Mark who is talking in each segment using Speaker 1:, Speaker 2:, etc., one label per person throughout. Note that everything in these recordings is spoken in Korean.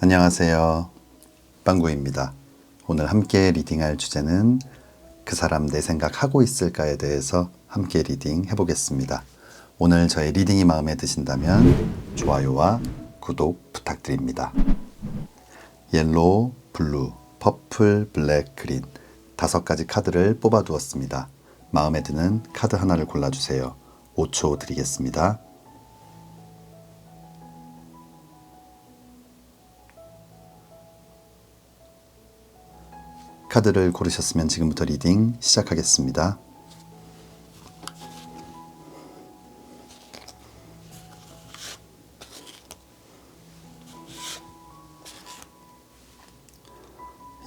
Speaker 1: 안녕하세요. 빵구입니다. 오늘 함께 리딩할 주제는 그 사람 내 생각 하고 있을까에 대해서 함께 리딩 해보겠습니다. 오늘 저의 리딩이 마음에 드신다면 좋아요와 구독 부탁드립니다. 옐로우, 블루, 퍼플, 블랙, 그린 5가지 카드를 뽑아 두었습니다. 마음에 드는 카드 하나를 골라주세요. 5초 드리겠습니다. 카드를 고르셨으면 지금부터 리딩 시작하겠습니다.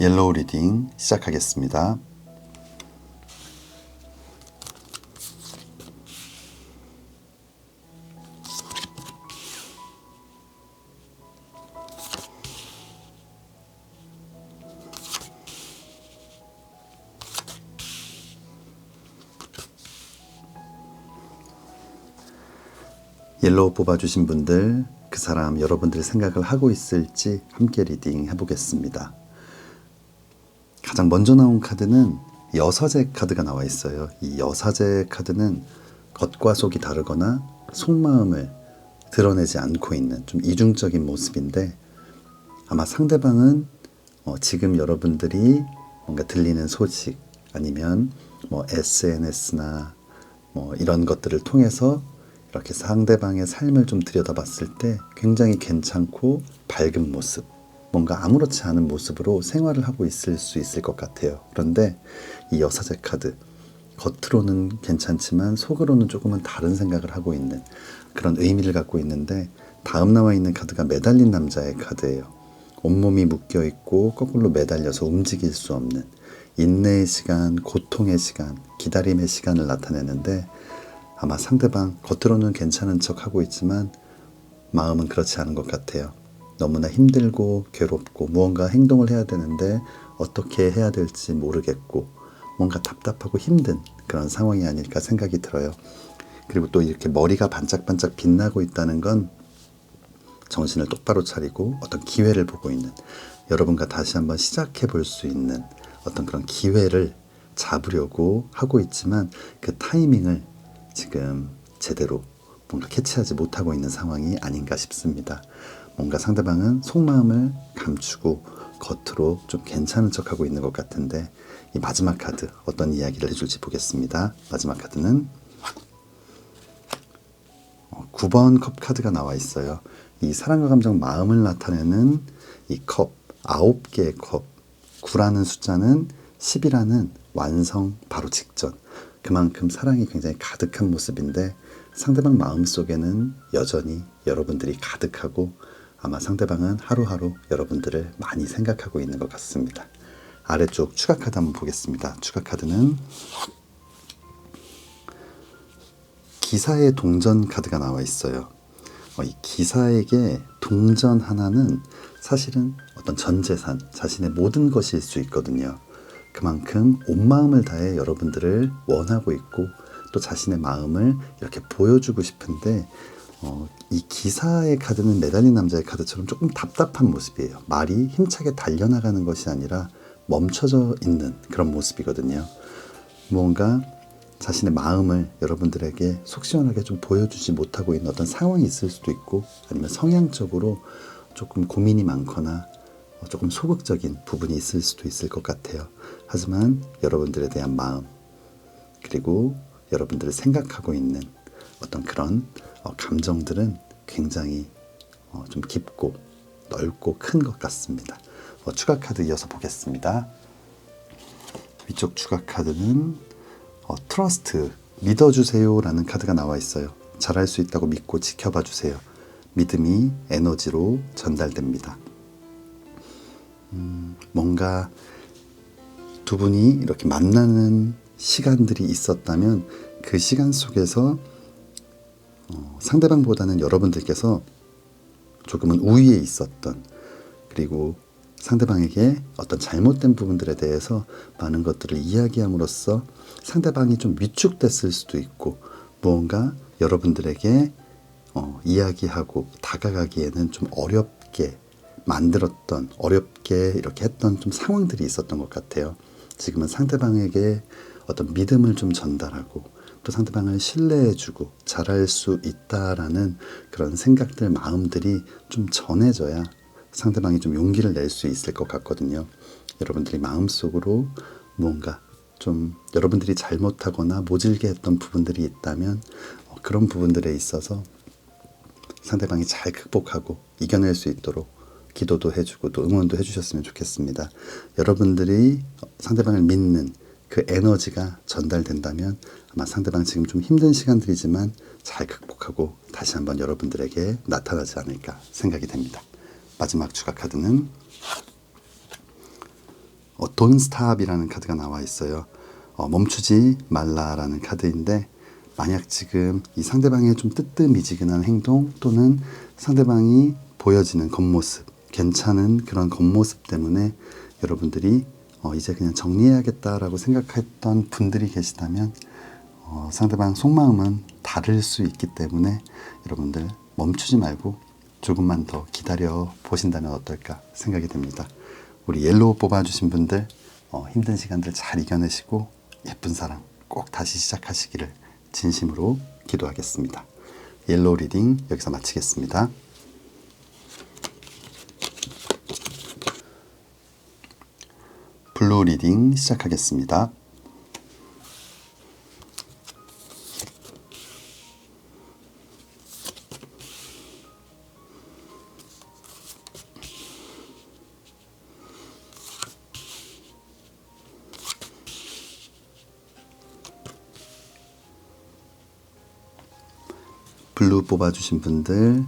Speaker 1: 옐로우 리딩 시작하겠습니다. 옐로우 뽑아주신 분들, 그 사람 여러분들의 생각을 하고 있을지 함께 리딩 해보겠습니다. 가장 먼저 나온 카드는 여사제 카드가 나와 있어요. 이 여사제 카드는 겉과 속이 다르거나 속마음을 드러내지 않고 있는 좀 이중적인 모습인데, 아마 상대방은 지금 여러분들이 뭔가 들리는 소식 아니면 SNS나 이런 것들을 통해서 이렇게 상대방의 삶을 좀 들여다봤을 때 굉장히 괜찮고 밝은 모습, 뭔가 아무렇지 않은 모습으로 생활을 하고 있을 수 있을 것 같아요. 그런데 이 여사제 카드, 겉으로는 괜찮지만 속으로는 조금은 다른 생각을 하고 있는 그런 의미를 갖고 있는데, 다음 나와 있는 카드가 매달린 남자의 카드예요. 온몸이 묶여있고 거꾸로 매달려서 움직일 수 없는 인내의 시간, 고통의 시간, 기다림의 시간을 나타내는데, 아마 상대방 겉으로는 괜찮은 척 하고 있지만 마음은 그렇지 않은 것 같아요. 너무나 힘들고 괴롭고 무언가 행동을 해야 되는데 어떻게 해야 될지 모르겠고 뭔가 답답하고 힘든 그런 상황이 아닐까 생각이 들어요. 그리고 또 이렇게 머리가 반짝반짝 빛나고 있다는 건 정신을 똑바로 차리고 어떤 기회를 보고 있는, 여러분과 다시 한번 시작해 볼 수 있는 어떤 그런 기회를 잡으려고 하고 있지만 그 타이밍을 지금 제대로 뭔가 캐치하지 못하고 있는 상황이 아닌가 싶습니다. 뭔가 상대방은 속마음을 감추고 겉으로 좀 괜찮은 척하고 있는 것 같은데, 이 마지막 카드 어떤 이야기를 해줄지 보겠습니다. 마지막 카드는 9번 컵 카드가 나와 있어요. 이 사랑과 감정, 마음을 나타내는 이 컵, 9개의 컵, 9라는 숫자는 10이라는 완성 바로 직전, 그만큼 사랑이 굉장히 가득한 모습인데, 상대방 마음속에는 여전히 여러분들이 가득하고 아마 상대방은 하루하루 여러분들을 많이 생각하고 있는 것 같습니다. 아래쪽 추가 카드 한번 보겠습니다. 추가 카드는 기사의 동전 카드가 나와 있어요. 이 기사에게 동전 하나는 사실은 어떤 전 재산, 자신의 모든 것일 수 있거든요. 그만큼 온 마음을 다해 여러분들을 원하고 있고 또 자신의 마음을 이렇게 보여주고 싶은데, 이 기사의 카드는 매달린 남자의 카드처럼 조금 답답한 모습이에요. 말이 힘차게 달려나가는 것이 아니라 멈춰져 있는 그런 모습이거든요. 뭔가 자신의 마음을 여러분들에게 속 시원하게 좀 보여주지 못하고 있는 어떤 상황이 있을 수도 있고, 아니면 성향적으로 조금 고민이 많거나 조금 소극적인 부분이 있을 수도 있을 것 같아요. 하지만 여러분들에 대한 마음, 그리고 여러분들을 생각하고 있는 어떤 그런 감정들은 굉장히 좀 깊고 넓고 큰 것 같습니다. 추가 카드 이어서 보겠습니다. 위쪽 추가 카드는 트러스트, 믿어주세요 라는 카드가 나와 있어요. 잘할 수 있다고 믿고 지켜봐 주세요. 믿음이 에너지로 전달됩니다. 뭔가 두 분이 이렇게 만나는 시간들이 있었다면 그 시간 속에서 상대방보다는 여러분들께서 조금은 우위에 있었던, 그리고 상대방에게 어떤 잘못된 부분들에 대해서 많은 것들을 이야기함으로써 상대방이 좀 위축됐을 수도 있고, 무언가 여러분들에게 이야기하고 다가가기에는 좀 어렵게 만들었던, 어렵게 이렇게 했던 좀 상황들이 있었던 것 같아요. 지금은 상대방에게 어떤 믿음을 좀 전달하고 또 상대방을 신뢰해주고 잘할 수 있다라는 그런 생각들, 마음들이 좀 전해져야 상대방이 좀 용기를 낼 수 있을 것 같거든요. 여러분들이 마음속으로 무언가 좀 여러분들이 잘못하거나 모질게 했던 부분들이 있다면 그런 부분들에 있어서 상대방이 잘 극복하고 이겨낼 수 있도록 기도도 해주고 또 응원도 해주셨으면 좋겠습니다. 여러분들이 상대방을 믿는 그 에너지가 전달된다면 아마 상대방 지금 좀 힘든 시간들이지만 잘 극복하고 다시 한번 여러분들에게 나타나지 않을까 생각이 됩니다. 마지막 추가 카드는 Don't Stop이라는 카드가 나와 있어요. 멈추지 말라라는 카드인데 만약 지금 이 상대방의 좀 뜨뜻미지근한 행동 또는 상대방이 보여지는 겉모습, 괜찮은 그런 겉모습 때문에 여러분들이 이제 그냥 정리해야겠다라고 생각했던 분들이 계시다면 상대방 속마음은 다를 수 있기 때문에 여러분들 멈추지 말고 조금만 더 기다려 보신다면 어떨까 생각이 됩니다. 우리 옐로우 뽑아주신 분들 힘든 시간들 잘 이겨내시고 예쁜 사랑 꼭 다시 시작하시기를 진심으로 기도하겠습니다. 옐로우 리딩 여기서 마치겠습니다. 블루 리딩 시작하겠습니다. 블루 뽑아주신 분들,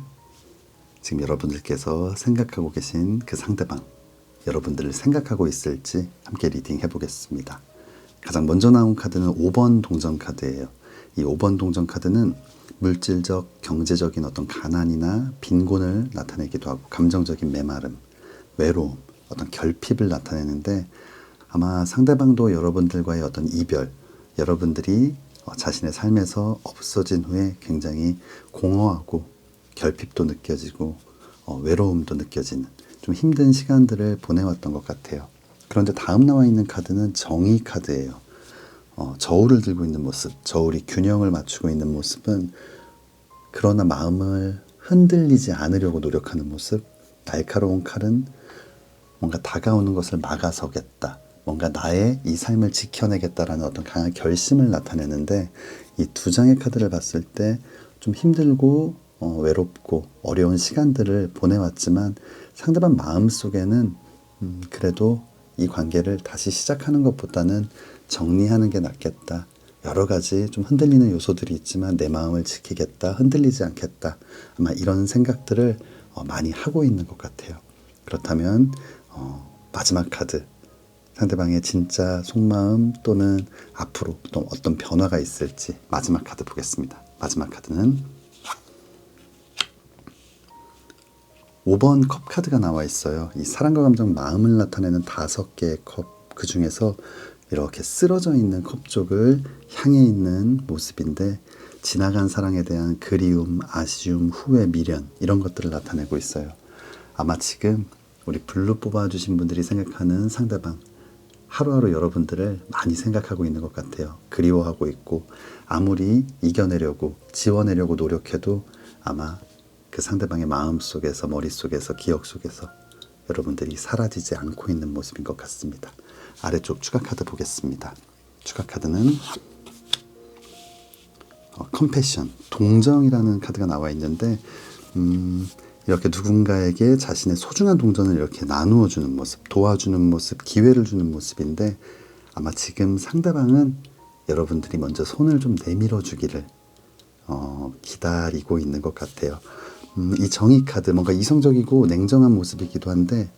Speaker 1: 지금 여러분들께서 생각하고 계신 그 상대방, 여러분들을 생각하고 있을지 함께 리딩 해보겠습니다. 가장 먼저 나온 카드는 5번 동전 카드예요. 이 5번 동전 카드는 물질적, 경제적인 어떤 가난이나 빈곤을 나타내기도 하고 감정적인 메마름, 외로움, 어떤 결핍을 나타내는데 아마 상대방도 여러분들과의 어떤 이별, 여러분들이 자신의 삶에서 없어진 후에 굉장히 공허하고 결핍도 느껴지고 외로움도 느껴지는 좀 힘든 시간들을 보내왔던 것 같아요. 그런데 다음 나와 있는 카드는 정의 카드예요. 저울을 들고 있는 모습, 저울이 균형을 맞추고 있는 모습은 그러나 마음을 흔들리지 않으려고 노력하는 모습, 날카로운 칼은 뭔가 다가오는 것을 막아서겠다. 뭔가 나의 이 삶을 지켜내겠다라는 어떤 강한 결심을 나타내는데 이 두 장의 카드를 봤을 때 좀 힘들고 외롭고 어려운 시간들을 보내왔지만 상대방 마음속에는 그래도 이 관계를 다시 시작하는 것보다는 정리하는 게 낫겠다. 여러 가지 좀 흔들리는 요소들이 있지만 내 마음을 지키겠다. 흔들리지 않겠다. 아마 이런 생각들을 많이 하고 있는 것 같아요. 그렇다면 마지막 카드, 상대방의 진짜 속마음 또는 앞으로 또 어떤 변화가 있을지 마지막 카드 보겠습니다. 마지막 카드는 5번 컵 카드가 나와 있어요. 이 사랑과 감정, 마음을 나타내는 5개의 컵, 그 중에서 이렇게 쓰러져 있는 컵 쪽을 향해 있는 모습인데 지나간 사랑에 대한 그리움, 아쉬움, 후회, 미련 이런 것들을 나타내고 있어요. 아마 지금 우리 블루 뽑아주신 분들이 생각하는 상대방, 하루하루 여러분들을 많이 생각하고 있는 것 같아요. 그리워하고 있고 아무리 이겨내려고 지워내려고 노력해도 아마 그 상대방의 마음속에서, 머릿속에서, 기억 속에서 여러분들이 사라지지 않고 있는 모습인 것 같습니다. 아래쪽 추가 카드 보겠습니다. 추가 카드는 컴패션, 동정이라는 카드가 나와 있는데 이렇게 누군가에게 자신의 소중한 동전을 이렇게 나누어 주는 모습, 도와주는 모습, 기회를 주는 모습인데 아마 지금 상대방은 여러분들이 먼저 손을 좀 내밀어 주기를 기다리고 있는 것 같아요. 이 정의 카드, 뭔가 이성적이고 냉정한 모습이기도 한데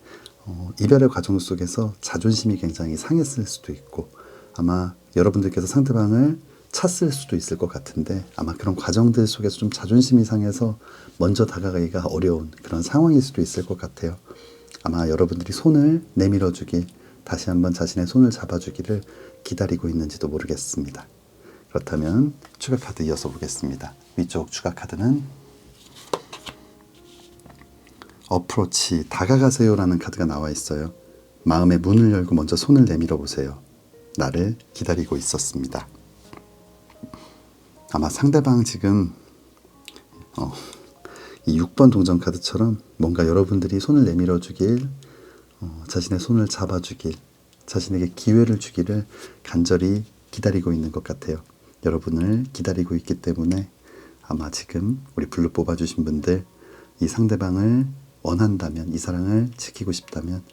Speaker 1: 이별의 과정 속에서 자존심이 굉장히 상했을 수도 있고 아마 여러분들께서 상대방을 찼을 수도 있을 것 같은데 아마 그런 과정들 속에서 좀 자존심이 상해서 먼저 다가가기가 어려운 그런 상황일 수도 있을 것 같아요. 아마 여러분들이 손을 내밀어 주길, 다시 한번 자신의 손을 잡아주기를 기다리고 있는지도 모르겠습니다. 그렇다면 추가 카드 이어서 보겠습니다. 위쪽 추가 카드는 어프로치, 다가가세요라는 카드가 나와 있어요. 마음의 문을 열고 먼저 손을 내밀어 보세요. 나를 기다리고 있었습니다. 아마 상대방 지금 이 6번 동전 카드처럼 뭔가 여러분들이 손을 내밀어 주길, 자신의 손을 잡아 주길, 자신에게 기회를 주기를 간절히 기다리고 있는 것 같아요. 여러분을 기다리고 있기 때문에 아마 지금 우리 블루 뽑아주신 분들, 이 상대방을 원한다면, 이 사랑을 지키고 싶다면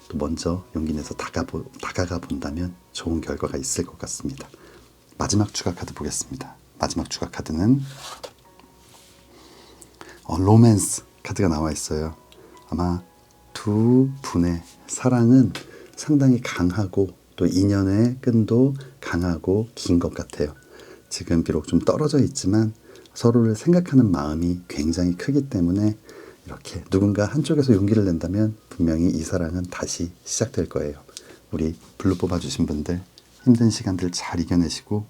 Speaker 1: 또 먼저 용기 내서 다가가 본다면 좋은 결과가 있을 것 같습니다. 마지막 추가 카드 보겠습니다. 마지막 추가 카드는 로맨스 카드가 나와 있어요. 아마 두 분의 사랑은 상당히 강하고 또 인연의 끈도 강하고 긴 것 같아요. 지금 비록 좀 떨어져 있지만 서로를 생각하는 마음이 굉장히 크기 때문에 이렇게 누군가 한쪽에서 용기를 낸다면 분명히 이 사랑은 다시 시작될 거예요. 우리 블루 뽑아주신 분들 힘든 시간들 잘 이겨내시고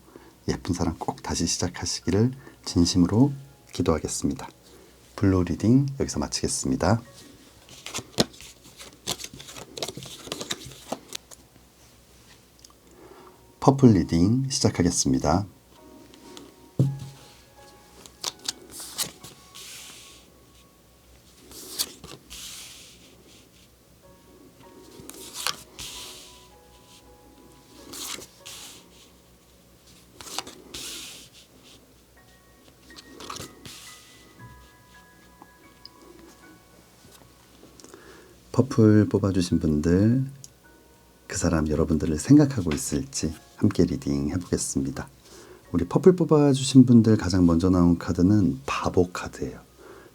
Speaker 1: 예쁜 사랑 꼭 다시 시작하시기를 진심으로 기도하겠습니다. 블루 리딩 여기서 마치겠습니다. 퍼플 리딩 시작하겠습니다. 퍼플 뽑아주신 분들, 그 사람 여러분들을 생각하고 있을지 함께 리딩 해보겠습니다. 우리 퍼플 뽑아주신 분들 가장 먼저 나온 카드는 바보 카드예요.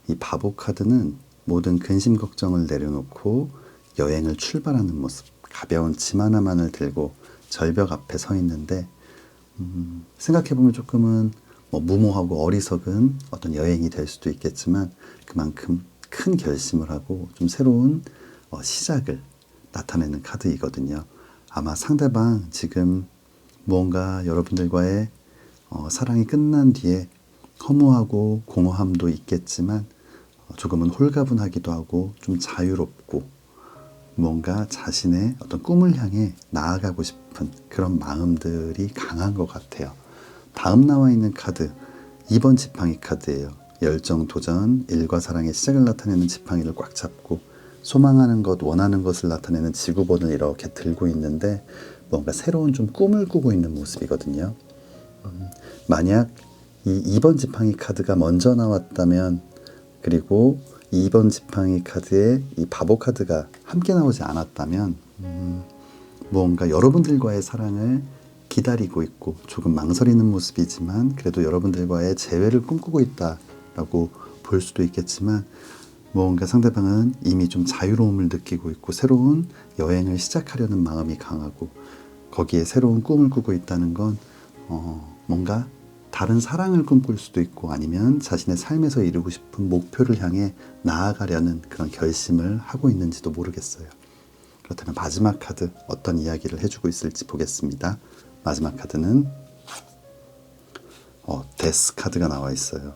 Speaker 1: 이 바보 카드는 모든 근심 걱정을 내려놓고 여행을 출발하는 모습, 가벼운 짐 하나만을 들고 절벽 앞에 서 있는데 생각해보면 조금은 무모하고 어리석은 어떤 여행이 될 수도 있겠지만 그만큼 큰 결심을 하고 좀 새로운 시작을 나타내는 카드이거든요. 아마 상대방 지금 무언가 여러분들과의 사랑이 끝난 뒤에 허무하고 공허함도 있겠지만 조금은 홀가분하기도 하고 좀 자유롭고 뭔가 자신의 어떤 꿈을 향해 나아가고 싶은 그런 마음들이 강한 것 같아요. 다음 나와 있는 카드 2번 지팡이 카드예요. 열정, 도전, 일과 사랑의 시작을 나타내는 지팡이를 꽉 잡고 소망하는 것, 원하는 것을 나타내는 지구본을 이렇게 들고 있는데 뭔가 새로운 좀 꿈을 꾸고 있는 모습이거든요. 만약 이 2번 지팡이 카드가 먼저 나왔다면, 그리고 2번 지팡이 카드에 이 바보 카드가 함께 나오지 않았다면 무언가 여러분들과의 사랑을 기다리고 있고 조금 망설이는 모습이지만 그래도 여러분들과의 재회를 꿈꾸고 있다라고 볼 수도 있겠지만 무언가 상대방은 이미 좀 자유로움을 느끼고 있고 새로운 여행을 시작하려는 마음이 강하고 거기에 새로운 꿈을 꾸고 있다는 건 뭔가 다른 사랑을 꿈꿀 수도 있고 아니면 자신의 삶에서 이루고 싶은 목표를 향해 나아가려는 그런 결심을 하고 있는지도 모르겠어요. 그렇다면 마지막 카드 어떤 이야기를 해주고 있을지 보겠습니다. 마지막 카드는 데스 카드가 나와 있어요.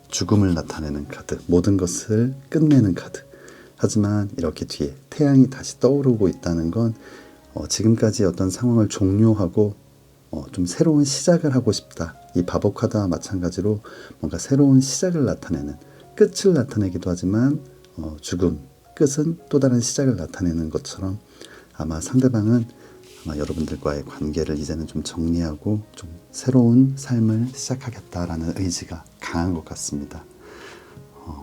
Speaker 1: 죽음을 나타내는 카드, 모든 것을 끝내는 카드. 하지만 이렇게 뒤에 태양이 다시 떠오르고 있다는 건 지금까지 어떤 상황을 종료하고 좀 새로운 시작을 하고 싶다. 이 바보 카드와 마찬가지로 뭔가 새로운 시작을 나타내는, 끝을 나타내기도 하지만 죽음, 끝은 또 다른 시작을 나타내는 것처럼 아마 상대방은 아마 여러분들과의 관계를 이제는 좀 정리하고 좀 새로운 삶을 시작하겠다라는 의지가 강한 것 같습니다.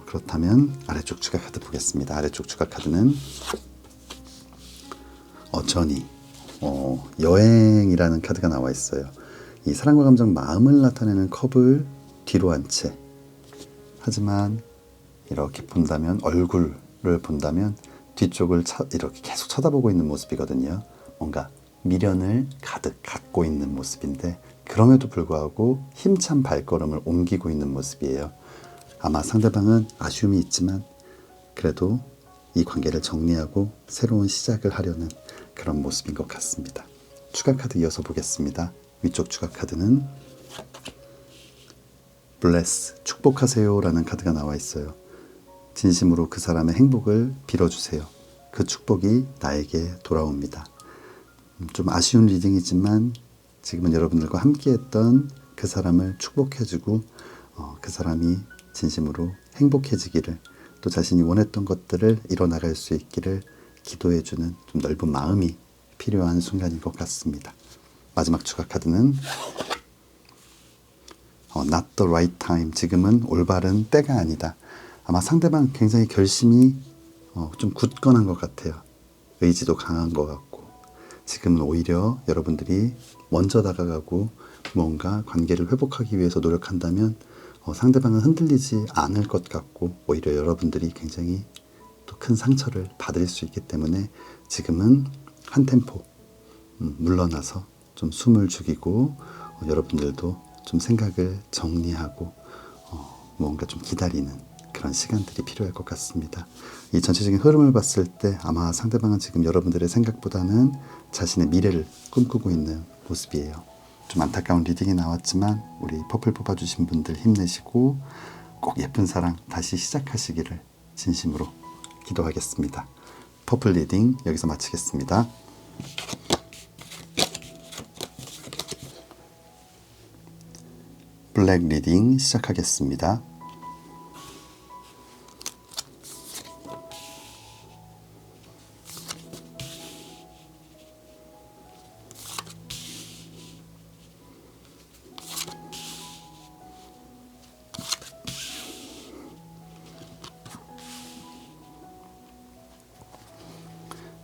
Speaker 1: 그렇다면 아래쪽 추가 카드 보겠습니다. 아래쪽 추가 카드는 저니, 여행이라는 카드가 나와 있어요. 이 사랑과 감정, 마음을 나타내는 컵을 뒤로 한 채, 하지만 이렇게 본다면, 얼굴을 본다면 뒤쪽을 이렇게 계속 쳐다보고 있는 모습이거든요. 뭔가 미련을 가득 갖고 있는 모습인데 그럼에도 불구하고 힘찬 발걸음을 옮기고 있는 모습이에요. 아마 상대방은 아쉬움이 있지만 그래도 이 관계를 정리하고 새로운 시작을 하려는 그런 모습인 것 같습니다. 추가 카드 이어서 보겠습니다. 위쪽 추가 카드는 블레스, 축복하세요 라는 카드가 나와 있어요. 진심으로 그 사람의 행복을 빌어주세요. 그 축복이 나에게 돌아옵니다. 좀 아쉬운 리딩이지만 지금은 여러분들과 함께했던 그 사람을 축복해주고 그 사람이 진심으로 행복해지기를, 또 자신이 원했던 것들을 이뤄나갈 수 있기를 기도해주는 좀 넓은 마음이 필요한 순간인 것 같습니다. 마지막 추가 카드는 Not the right time. 지금은 올바른 때가 아니다. 아마 상대방 굉장히 결심이 좀 굳건한 것 같아요. 의지도 강한 것 같고, 지금은 오히려 여러분들이 먼저 다가가고 뭔가 관계를 회복하기 위해서 노력한다면 상대방은 흔들리지 않을 것 같고, 오히려 여러분들이 굉장히 또 큰 상처를 받을 수 있기 때문에 지금은 한 템포 물러나서 좀 숨을 죽이고 여러분들도 좀 생각을 정리하고 뭔가 좀 기다리는 그런 시간들이 필요할 것 같습니다. 이 전체적인 흐름을 봤을 때 아마 상대방은 지금 여러분들의 생각보다는 자신의 미래를 꿈꾸고 있는 모습이에요. 좀 안타까운 리딩이 나왔지만 우리 퍼플 뽑아주신 분들 힘내시고 꼭 예쁜 사랑 다시 시작하시기를 진심으로 기도하겠습니다. 퍼플 리딩 여기서 마치겠습니다. 블랙 리딩 시작하겠습니다.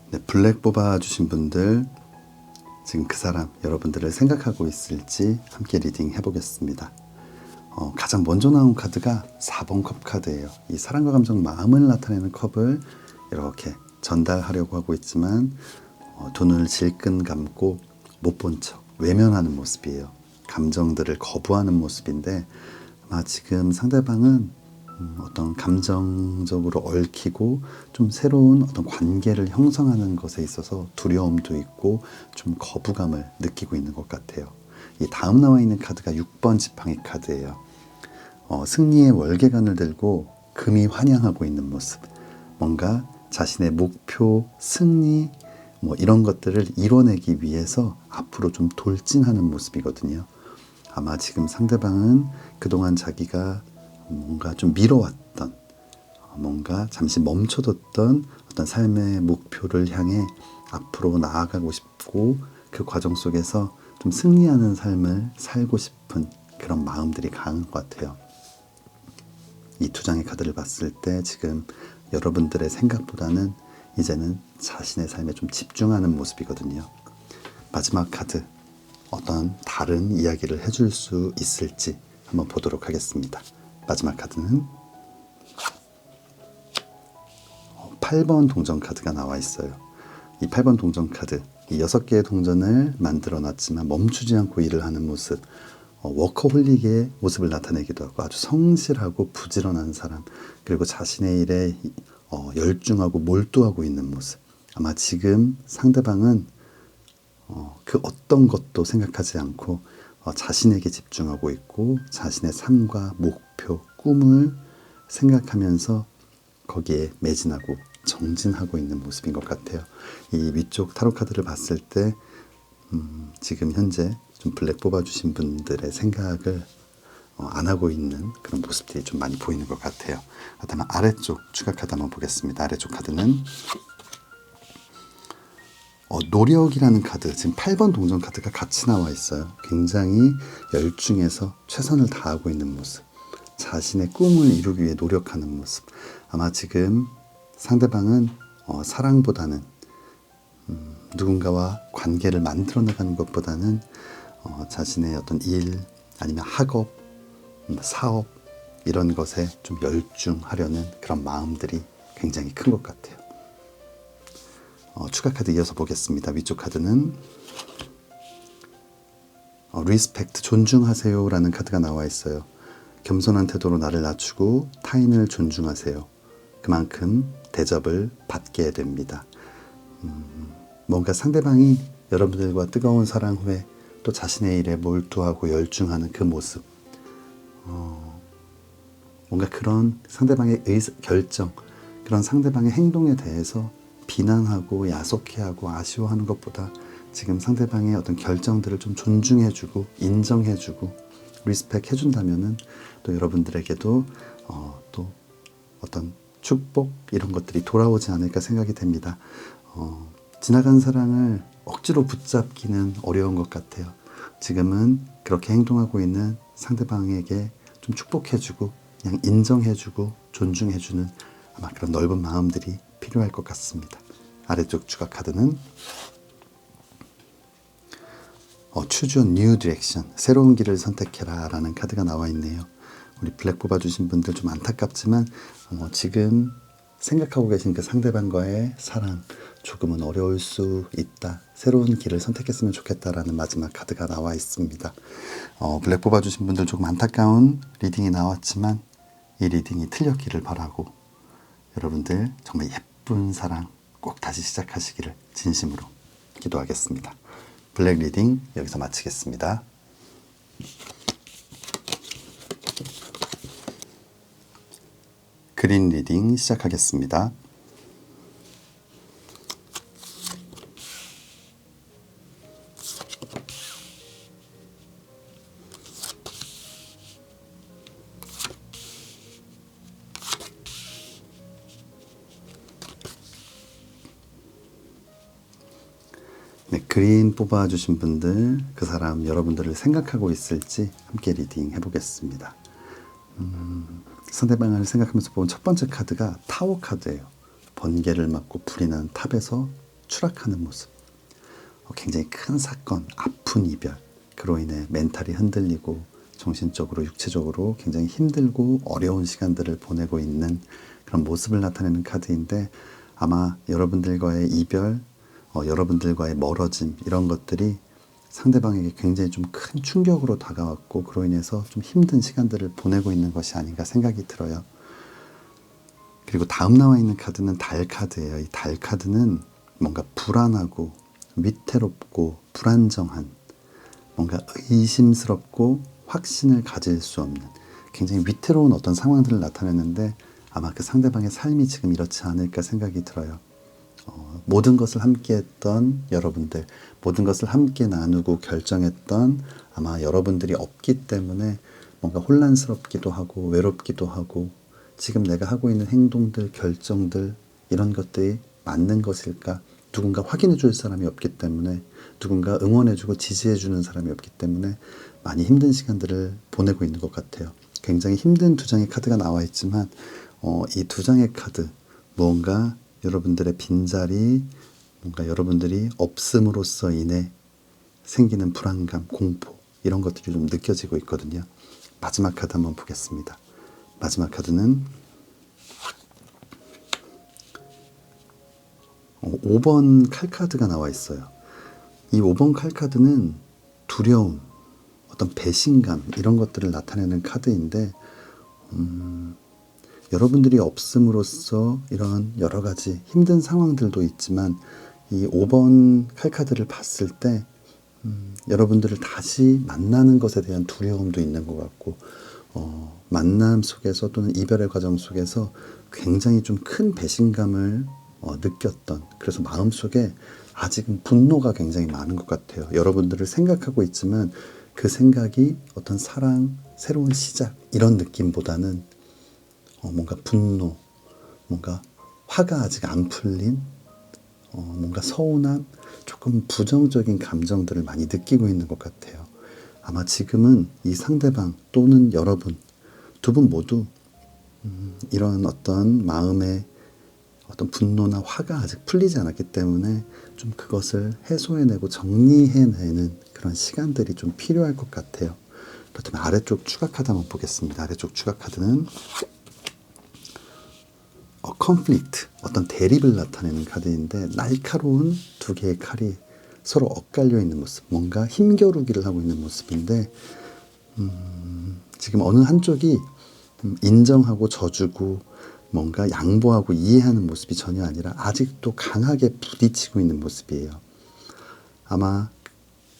Speaker 1: 네, 블랙 뽑아주신 분들 지금 그 사람 여러분들을 생각하고 있을지 함께 리딩 해보겠습니다. 가장 먼저 나온 카드가 4번 컵 카드예요. 이 사랑과 감정, 마음을 나타내는 컵을 이렇게 전달하려고 하고 있지만 두 눈을 질끈 감고 못 본 척 외면하는 모습이에요. 감정들을 거부하는 모습인데 아마 지금 상대방은 어떤 감정적으로 얽히고 좀 새로운 어떤 관계를 형성하는 것에 있어서 두려움도 있고 좀 거부감을 느끼고 있는 것 같아요. 이 다음 나와 있는 카드가 6번 지팡이 카드예요. 승리의 월계관을 들고 금이 환영하고 있는 모습, 뭔가 자신의 목표, 승리 뭐 이런 것들을 이뤄내기 위해서 앞으로 좀 돌진하는 모습이거든요. 아마 지금 상대방은 그동안 자기가 뭔가 좀 미뤄왔던, 뭔가 잠시 멈춰뒀던 어떤 삶의 목표를 향해 앞으로 나아가고 싶고 그 과정 속에서 좀 승리하는 삶을 살고 싶은 그런 마음들이 강한 것 같아요. 이 두 장의 카드를 봤을 때 지금 여러분들의 생각보다는 이제는 자신의 삶에 좀 집중하는 모습이거든요. 마지막 카드 어떤 다른 이야기를 해줄 수 있을지 한번 보도록 하겠습니다. 마지막 카드는 8번 동전 카드가 나와 있어요. 이 8번 동전 카드, 이 6개의 동전을 만들어 놨지만 멈추지 않고 일을 하는 모습, 워커홀릭의 모습을 나타내기도 하고 아주 성실하고 부지런한 사람, 그리고 자신의 일에 열중하고 몰두하고 있는 모습. 아마 지금 상대방은 그 어떤 것도 생각하지 않고 자신에게 집중하고 있고 자신의 삶과 목표, 꿈을 생각하면서 거기에 매진하고 정진하고 있는 모습인 것 같아요. 이 위쪽 타로 카드를 봤을 때 지금 현재 좀 블랙 뽑아주신 분들의 생각을 안 하고 있는 그런 모습들이 좀 많이 보이는 것 같아요. 그렇다면 아래쪽 추가 카드 한번 보겠습니다. 아래쪽 카드는 노력이라는 카드, 지금 8번 동전 카드가 같이 나와 있어요. 굉장히 열중해서 최선을 다하고 있는 모습, 자신의 꿈을 이루기 위해 노력하는 모습. 아마 지금 상대방은 사랑보다는 누군가와 관계를 만들어 나가는 것보다는 자신의 어떤 일 아니면 학업, 사업 이런 것에 좀 열중하려는 그런 마음들이 굉장히 큰 것 같아요. 추가 카드 이어서 보겠습니다. 위쪽 카드는 리스펙트, 존중하세요 라는 카드가 나와 있어요. 겸손한 태도로 나를 낮추고 타인을 존중하세요. 그만큼 대접을 받게 됩니다. 뭔가 상대방이 여러분들과 뜨거운 사랑 후에 또 자신의 일에 몰두하고 열중하는 그 모습, 뭔가 그런 상대방의 결정, 그런 상대방의 행동에 대해서 비난하고 야속해하고 아쉬워하는 것보다 지금 상대방의 어떤 결정들을 좀 존중해주고 인정해주고 리스펙 해준다면은 또 여러분들에게도 또 어떤 축복 이런 것들이 돌아오지 않을까 생각이 됩니다. 지나간 사랑을 억지로 붙잡기는 어려운 것 같아요. 지금은 그렇게 행동하고 있는 상대방에게 좀 축복해주고 그냥 인정해주고 존중해주는 아마 그런 넓은 마음들이 필요할 것 같습니다. 아래쪽 추가 카드는 Choose a new direction, 새로운 길을 선택해라 라는 카드가 나와 있네요. 우리 블랙 뽑아주신 분들 좀 안타깝지만 지금 생각하고 계신 그 상대방과의 사랑 조금은 어려울 수 있다. 새로운 길을 선택했으면 좋겠다라는 마지막 카드가 나와 있습니다. 블랙 뽑아주신 분들 조금 안타까운 리딩이 나왔지만 이 리딩이 틀렸기를 바라고 여러분들 정말 예쁜 사랑 꼭 다시 시작하시기를 진심으로 기도하겠습니다. 블랙 리딩 여기서 마치겠습니다. 그린 리딩 시작하겠습니다. 네, 그린 뽑아주신 분들, 그 사람 여러분들을 생각하고 있을지 함께 리딩 해보겠습니다. 상대방을 생각하면서 본 첫 번째 카드가 타워 카드예요. 번개를 맞고 불이 난 탑에서 추락하는 모습. 굉장히 큰 사건, 아픈 이별, 그로 인해 멘탈이 흔들리고 정신적으로 육체적으로 굉장히 힘들고 어려운 시간들을 보내고 있는 그런 모습을 나타내는 카드인데 아마 여러분들과의 이별, 여러분들과의 멀어짐 이런 것들이 상대방에게 굉장히 좀 큰 충격으로 다가왔고 그로 인해서 좀 힘든 시간들을 보내고 있는 것이 아닌가 생각이 들어요. 그리고 다음 나와 있는 카드는 달 카드예요. 이 달 카드는 뭔가 불안하고 위태롭고 불안정한 뭔가 의심스럽고 확신을 가질 수 없는 굉장히 위태로운 어떤 상황들을 나타내는데 아마 그 상대방의 삶이 지금 이렇지 않을까 생각이 들어요. 모든 것을 함께 했던 여러분들, 모든 것을 함께 나누고 결정했던 아마 여러분들이 없기 때문에 뭔가 혼란스럽기도 하고 외롭기도 하고 지금 내가 하고 있는 행동들, 결정들 이런 것들이 맞는 것일까? 누군가 확인해 줄 사람이 없기 때문에 누군가 응원해 주고 지지해 주는 사람이 없기 때문에 많이 힘든 시간들을 보내고 있는 것 같아요. 굉장히 힘든 두 장의 카드가 나와 있지만 이 두 장의 카드 무언가 여러분들의 빈자리, 뭔가 여러분들이 없음으로써 인해 생기는 불안감, 공포 이런 것들이 좀 느껴지고 있거든요. 마지막 카드 한번 보겠습니다. 마지막 카드는 5번 칼카드가 나와 있어요. 이 5번 칼카드는 두려움, 어떤 배신감 이런 것들을 나타내는 카드인데 여러분들이 없음으로써 이런 여러 가지 힘든 상황들도 있지만 이 5번 칼카드를 봤을 때 여러분들을 다시 만나는 것에 대한 두려움도 있는 것 같고 만남 속에서 또는 이별의 과정 속에서 굉장히 좀 큰 배신감을 느꼈던 그래서 마음속에 아직은 분노가 굉장히 많은 것 같아요. 여러분들을 생각하고 있지만 그 생각이 어떤 사랑, 새로운 시작 이런 느낌보다는 뭔가 분노, 뭔가 화가 아직 안 풀린 뭔가 서운함, 조금 부정적인 감정들을 많이 느끼고 있는 것 같아요. 아마 지금은 이 상대방 또는 여러분 두 분 모두 이런 어떤 마음의 어떤 분노나 화가 아직 풀리지 않았기 때문에 좀 그것을 해소해내고 정리해내는 그런 시간들이 좀 필요할 것 같아요. 그렇다면 아래쪽 추가 카드 한번 보겠습니다. 아래쪽 추가 카드는 conflict, 어떤 대립을 나타내는 카드인데 날카로운 두 개의 칼이 서로 엇갈려 있는 모습, 뭔가 힘겨루기를 하고 있는 모습인데 지금 어느 한쪽이 인정하고 져주고 뭔가 양보하고 이해하는 모습이 전혀 아니라 아직도 강하게 부딪히고 있는 모습이에요. 아마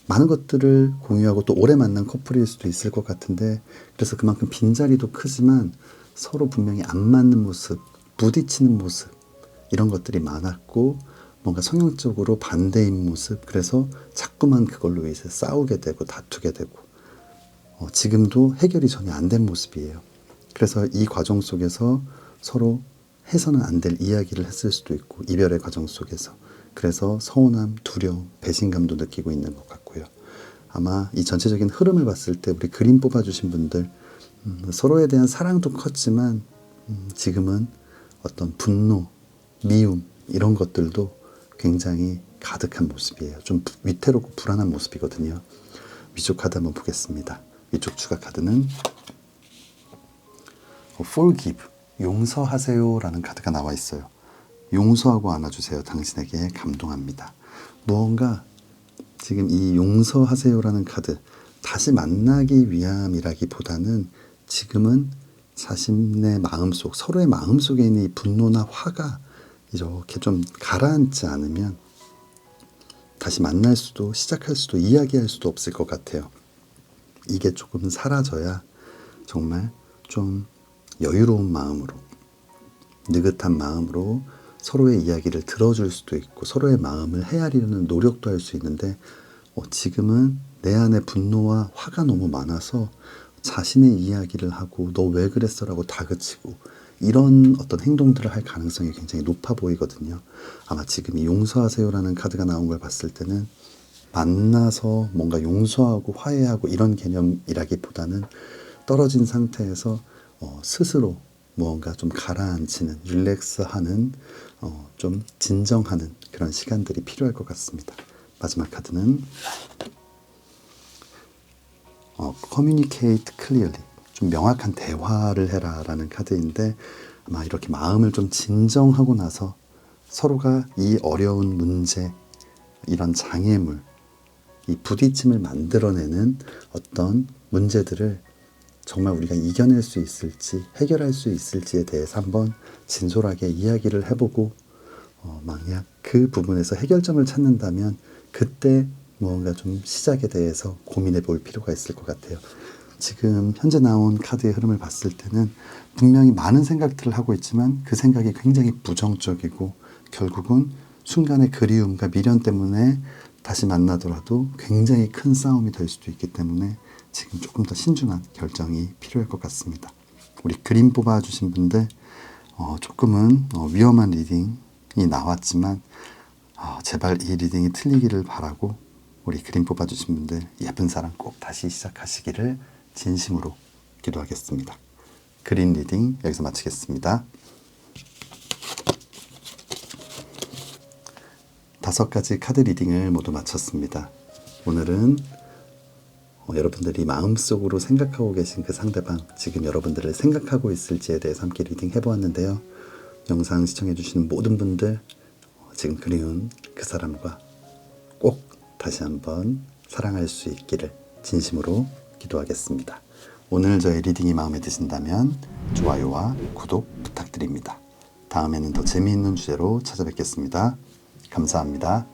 Speaker 1: 많은 것들을 공유하고 또 오래 만난 커플일 수도 있을 것 같은데 그래서 그만큼 빈자리도 크지만 서로 분명히 안 맞는 모습, 부딪히는 모습 이런 것들이 많았고 뭔가 성향적으로 반대인 모습, 그래서 자꾸만 그걸로 인해서 싸우게 되고 다투게 되고 지금도 해결이 전혀 안 된 모습이에요. 그래서 이 과정 속에서 서로 해서는 안 될 이야기를 했을 수도 있고 이별의 과정 속에서 그래서 서운함, 두려움, 배신감도 느끼고 있는 것 같고요. 아마 이 전체적인 흐름을 봤을 때 우리 그림 뽑아주신 분들 서로에 대한 사랑도 컸지만 지금은 어떤 분노, 미움 이런 것들도 굉장히 가득한 모습이에요. 좀 위태롭고 불안한 모습이거든요. 위쪽 카드 한번 보겠습니다. 위쪽 추가 카드는 Forgive, 용서하세요 라는 카드가 나와 있어요. 용서하고 안아주세요. 당신에게 감동합니다. 무언가 지금 이 용서하세요라는 카드, 다시 만나기 위함이라기보다는 지금은 자신의 마음속, 서로의 마음속에 있는 이 분노나 화가 이렇게 좀 가라앉지 않으면 다시 만날 수도 시작할 수도 이야기할 수도 없을 것 같아요. 이게 조금 사라져야 정말 좀 여유로운 마음으로, 느긋한 마음으로 서로의 이야기를 들어줄 수도 있고 서로의 마음을 헤아리려는 노력도 할 수 있는데 지금은 내 안에 분노와 화가 너무 많아서 자신의 이야기를 하고 너 왜 그랬어 라고 다그치고 이런 어떤 행동들을 할 가능성이 굉장히 높아 보이거든요. 아마 지금 이 용서하세요라는 카드가 나온 걸 봤을 때는 만나서 뭔가 용서하고 화해하고 이런 개념이라기보다는 떨어진 상태에서 스스로 무언가 좀 가라앉히는, 릴렉스하는, 좀 진정하는 그런 시간들이 필요할 것 같습니다. 마지막 카드는 Communicate clearly, 좀 명확한 대화를 해라 라는 카드인데 아마 이렇게 마음을 좀 진정하고 나서 서로가 이 어려운 문제, 이런 장애물, 이 부딪힘을 만들어내는 어떤 문제들을 정말 우리가 이겨낼 수 있을지 해결할 수 있을지에 대해서 한번 진솔하게 이야기를 해보고 만약 그 부분에서 해결점을 찾는다면 그때 무언가 좀 시작에 대해서 고민해 볼 필요가 있을 것 같아요. 지금 현재 나온 카드의 흐름을 봤을 때는 분명히 많은 생각들을 하고 있지만 그 생각이 굉장히 부정적이고 결국은 순간의 그리움과 미련 때문에 다시 만나더라도 굉장히 큰 싸움이 될 수도 있기 때문에 지금 조금 더 신중한 결정이 필요할 것 같습니다. 우리 그림 뽑아주신 분들 조금은 위험한 리딩이 나왔지만 제발 이 리딩이 틀리기를 바라고 우리 그림 뽑아주신 분들 예쁜 사랑 꼭 다시 시작하시기를 진심으로 기도하겠습니다. 그림 리딩 여기서 마치겠습니다. 5가지 카드 리딩을 모두 마쳤습니다. 오늘은 여러분들이 마음속으로 생각하고 계신 그 상대방 지금 여러분들을 생각하고 있을지에 대해서 함께 리딩 해보았는데요. 영상 시청해주시는 모든 분들 지금 그리운 그 사람과 꼭 다시 한번 사랑할 수 있기를 진심으로 기도하겠습니다. 오늘 저의 리딩이 마음에 드신다면 좋아요와 구독 부탁드립니다. 다음에는 더 재미있는 주제로 찾아뵙겠습니다. 감사합니다.